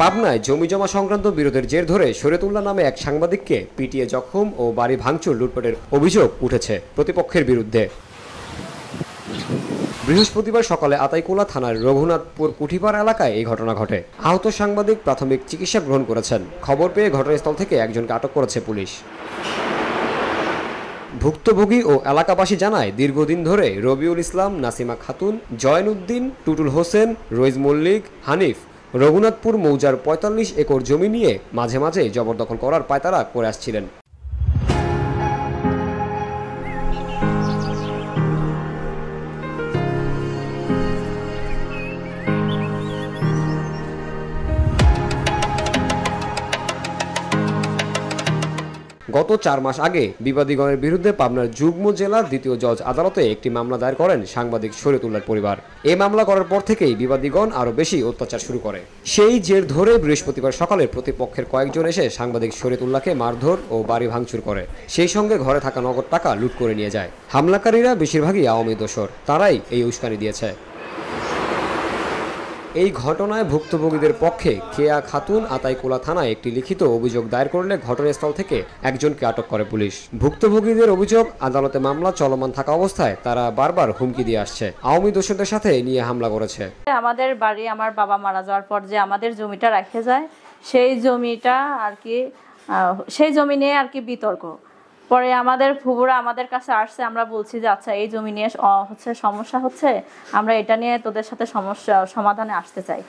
পাবনায় জমিজমা সংক্রান্ত বিরোধের জের ধরে শরীয়তুল্লাহ নামে এক সাংবাদিককে পিটিয়ে জখম ও বাড়ি ভাঙচুর লুটপাটের অভিযোগ উঠেছে প্রতিপক্ষের বিরুদ্ধে। বৃহস্পতিবার সকালে আতাইকুলা থানার রঘুনাথপুর কুঠিপাড়া এলাকায় এই ঘটনা ঘটে। আহত সাংবাদিক প্রাথমিক চিকিৎসা গ্রহণ করেছেন। খবর পেয়ে ঘটনাস্থল থেকে একজনকে আটক করেছে পুলিশ। ভুক্তভোগী ও এলাকাবাসী জানায়, দীর্ঘদিন ধরে রবিউল ইসলাম, নাসিমা খাতুন, জয়নুদ্দিন, টুটুল হোসেন, রইজ মল্লিক, হানিফ রঘুনাথপুর মৌজার ৪৫ একর জমি নিয়ে মাঝে মাঝে জবরদখল করার পায়তারা করে আসছিলেন। গত ৪ মাস আগে বিবাদীগণের বিরুদ্ধে পাবনার যুগ্ম জেলার দ্বিতীয় জজ আদালতে একটি মামলা দায়ের করেন সাংবাদিক শরীয়তুল্লাহর পরিবার। এই মামলা করার পর থেকেই বিবাদীগণ আরও বেশি অত্যাচার শুরু করে। সেই জের ধরে বৃহস্পতিবার সকালে প্রতিপক্ষের কয়েকজন এসে সাংবাদিক শরীয়তুল্লাহকে মারধর ও বাড়ি ভাঙচুর করে। সেই সঙ্গে ঘরে থাকা নগদ টাকা লুট করে নিয়ে যায়। হামলাকারীরা বেশিরভাগই আওয়ামী দোসর, তারাই এই উস্কানি দিয়েছে। এই ঘটনায় ভুক্তভোগীদের পক্ষে খেয়া খাতুন আতাইকুলা থানায় একটি লিখিত অভিযোগ দায়ের করলে ঘটনাস্থল থেকে একজনকে আটক করে পুলিশ। ভুক্তভোগীদের অভিযোগ, আদালতে মামলা চলমান থাকা অবস্থায় তারা বারবার হুমকি দিয়ে আসছে, আওয়ামী দোসরদের সাথে নিয়ে হামলা করেছে। আমাদের বাড়ি, আমার বাবা মারা যাওয়ার পর যে আমাদের জমিটা রেখে যায়, সেই জমিটা আর কি, সেই জমি নিয়ে আর কি বিতর্ক। পরে আমাদের ফুবুরা আমাদের কাছে আসছে, আমরা বলছি যে আচ্ছা এই জমি নিয়ে সমস্যা হচ্ছে, আমরা এটা নিয়ে তোদের সাথে সমস্যা সমাধানে আসতে চাই।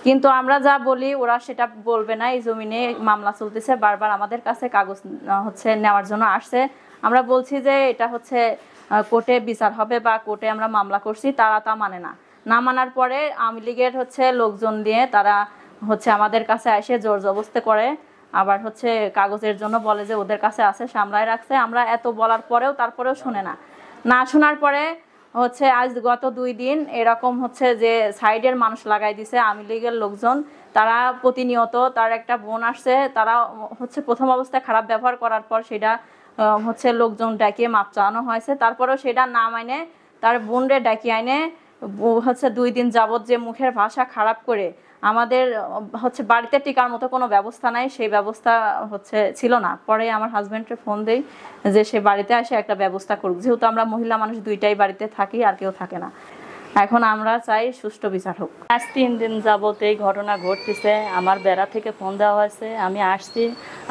কিন্তু আমরা যা বলি ওরা সেটা বলবে না। এই জমি নিয়ে মামলা চলতেছে, বারবার আমাদের কাছে কাগজ নেওয়ার জন্য আসছে। আমরা বলছি যে এটা কোর্টে বিচার হবে বা কোর্টে আমরা মামলা করছি, তারা তা মানে না। না মানার পরে আওয়ামী লীগের লোকজন দিয়ে তারা আমাদের কাছে এসে জোর জবরদস্তি করে। আবার কাগজের জন্য বলে যে ওদের কাছে আছে, সামলায় রাখছে। আমরা এত বলার পরেও তারপরেও শুনে না। না শোনার পরে আজ গত 2 দিন এরকম যে সাইডের মানুষ লাগাই দিছে আওয়ামী লীগের লোকজন। তারা প্রতিনিয়ত, তার একটা বোন আসছে, তারা প্রথম অবস্থায় খারাপ ব্যবহার করার পর সেটা লোকজন ডাকিয়ে মাপ চাওয়ানো হয়েছে। তারপরেও সেটা না মানে তার বোনরে ডাকিয়ে আইনে 2 দিন যাবত যে মুখের ভাষা খারাপ করে আমাদের বাড়িতে টিকার মতো কোনো ব্যবস্থা নাই, সেই ব্যবস্থা ছিল না। পরে আমার হাজব্যান্ডকে ফোন দেই যে সে বাড়িতে এসে একটা ব্যবস্থা করুক, যেহেতু আমরা মহিলা মানুষ দুইটাই বাড়িতে থাকি, আর কেউ থাকে না। এখন আমরা চাই সুষ্ঠু বিচার হোক। আজ 3 দিন যাবত এই ঘটনা ঘটতেছে। আমার বেড়া থেকে ফোন দেওয়া হয়েছে, আমি আসছি,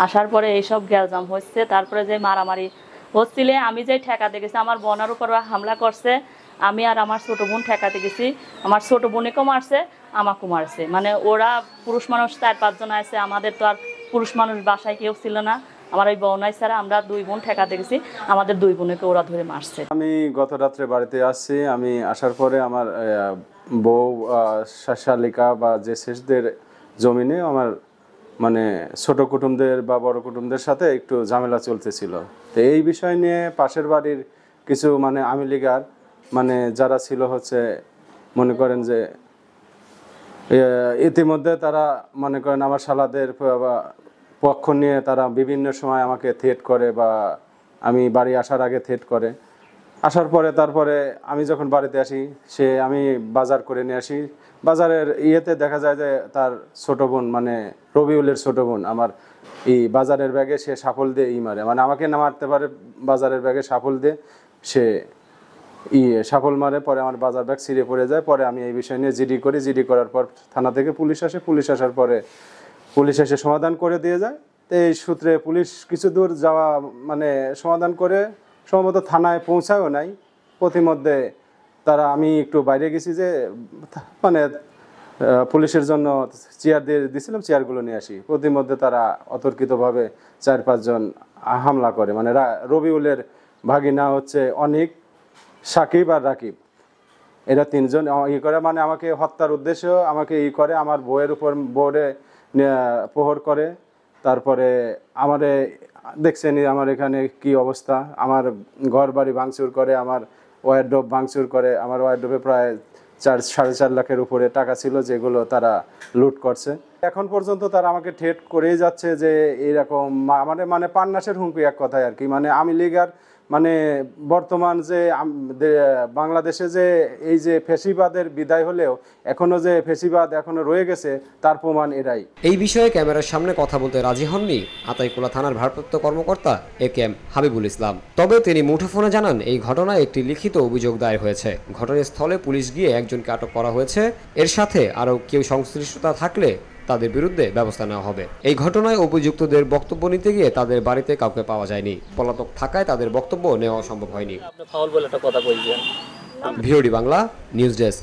আসার পরে এইসব গ্যালজাম হচ্ছে। তারপরে যে মারামারি হচ্ছিলে, আমি যে ঠেকাতে গেছি, আমার বোনের উপর হামলা করছে। আমি আর আমার ছোটো বোন ঠেকাতে গেছি, আমার ছোটো বোনেকেও মারছে, আমাকেও মারছে। মানে ওরা পুরুষ মানুষ 4-5 জন আছে, আমাদের তো আর পুরুষ মানুষ বাসায় কেউ ছিল না। আমার ওই বোনাই ছাড়া আমরা 2 বোন ঠেকাতে গেছি, আমাদের 2 বোনকে ওরা ধরে মারছে। আমি গত রাত্রে বাড়িতে আসছি। আমি আসার পরে আমার বউ, শালিকা বা যে শেষদের জমিনে আমার মানে ছোট কুটুমদের বা বড় কুটুমদের সাথে একটু ঝামেলা চলতেছিল। তো এই বিষয় নিয়ে পাশের বাড়ির কিছু আওয়ামী লীগার যারা ছিল মনে করেন যে ইতিমধ্যে তারা মনে করেন আমার শালাদের পক্ষ নিয়ে তারা বিভিন্ন সময় আমাকে থ্রেট করে বা আমি বাড়ি আসার আগে থ্রেট করে। আসার পরে তারপরে আমি যখন বাড়িতে আসি, আমি বাজার করে নিয়ে আসি। বাজারের ইয়েতে দেখা যায় যে তার ছোট বোন রবিউলের ছোট বোন আমার এই বাজারের ব্যাগে সে সাফল দিয়ে মারে, আমাকে না মারতে পারে, বাজারের ব্যাগে সাফল দিয়ে সে সাফল মারে। পরে আমার বাজার ব্যাগ ছিঁড়ে পড়ে যায়। পরে আমি এই বিষয় নিয়ে জিডি করি। জিডি করার পর থানা থেকে পুলিশ আসে। পুলিশ আসার পরে পুলিশ এসে সমাধান করে দিয়ে যায়। তো এই সূত্রে পুলিশ কিছু দূর যাওয়া সমাধান করে সম্ভবত থানায় পৌঁছায়ও নাই। প্রতিমধ্যে আমি একটু বাইরে গেছি যে পুলিশের জন্য চেয়ার দিয়ে দিয়েছিলাম, চেয়ারগুলো নিয়ে আসি। প্রতিমধ্যে তারা অতর্কিতভাবে 4-5 জন হামলা করে। রবিউলের ভাগিনা অনিক, সাকিব আর রাকিব, এরা 3 জন করে আমাকে হত্যার উদ্দেশ্য আমাকে করে, আমার বউয়ের উপর বোর্ডে প্রহর করে। তারপরে আমারে দেখছেন আমার এখানে কি অবস্থা, আমার ঘর বাড়ি ভাঙচুর করে, আমার ওয়ারড্রপ ভাঙচুর করে। আমার ওয়ারড্রপে প্রায় 4-4.5 লাখের উপরে টাকা ছিল, যেগুলো তারা লুট করছে। এখন পর্যন্ত তারা আমাকে থ্রেট করেই যাচ্ছে যে এরকম পান্নাসের হুমকি, এক কথায় আর কি। আওয়ামী লীগ আর মানে বর্তমান যে বাংলাদেশে যে এই যে ফ্যাসিবাদের বিদায় হলেও এখনো যে ফ্যাসিবাদ এখনো রয়ে গেছে তার প্রমাণ এরাই। এই বিষয়ে ক্যামেরার সামনে কথা বলতে রাজি হননি আতাইকুলা থানার ভারপ্রাপ্ত কর্মকর্তা AKM হাবিবুল ইসলাম। তবে তিনি মুঠোফোনে জানান এই ঘটনায় একটি লিখিত অভিযোগ দায়ের হয়েছে। ঘটনাস্থলে পুলিশ গিয়ে একজনকে আটক করা হয়েছে। এর সাথে আরও কেউ সংশ্লিষ্টতা থাকলে তাদের বিরুদ্ধে ব্যবস্থা নেওয়া হবে। এই ঘটনায় অভিযুক্তদের বক্তব্য নিতে গিয়ে তাদের বাড়িতে কাউকে পাওয়া যায়নি। পলাতক থাকায় তাদের বক্তব্য নেওয়া সম্ভব হয়নি। আপনি ফাউল বলে একটা কথা কইছেন। VOD Bangla news desk.